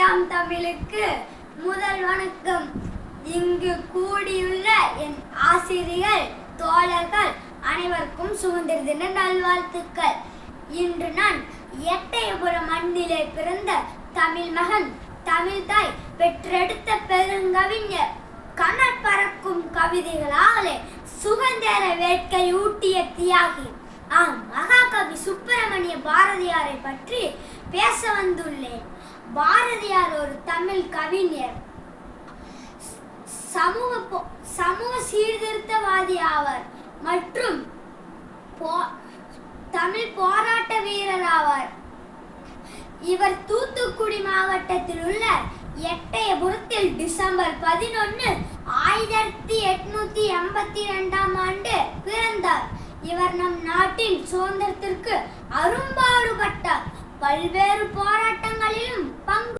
தூயாம் தமிழுக்கு முதல் வணக்கம். இங்கு கூடியுள்ள என் ஆசிரியர்கள், தோழர்கள் அனைவருக்கும் சுதந்திர தின நல்வாழ்த்துக்கள். இன்று நான் எட்டயபுரம் மண்ணிலே பிறந்த தமிழ் மகன், தமிழ் தாய் பெற்றெடுத்த பெருங்கவிஞர், கனல் பறக்கும் கவிதைகளாலே சுதந்திர வேட்கை ஊட்டிய தியாகி மகாகவி சுப்பிரமணிய பாரதியாரை பற்றி பேச வந்துள்ளேன். பாரதியார் ஒரு தமிழ் கவிஞர், சமூக சீர்திருத்தவாதி ஆவார் மற்றும் தமிழ் போராட்ட வீரர் ஆவார். இவர் தூத்துக்குடி மாவட்டத்தில் உள்ள எட்டயபுரத்தில் டிசம்பர் 11, 1882 பிறந்தார். இவர் நம் நாட்டின் சுதந்திரத்திற்கு அரும்பாடுபட்டார். பல்வேறு போராட்டங்களிலும் பங்கு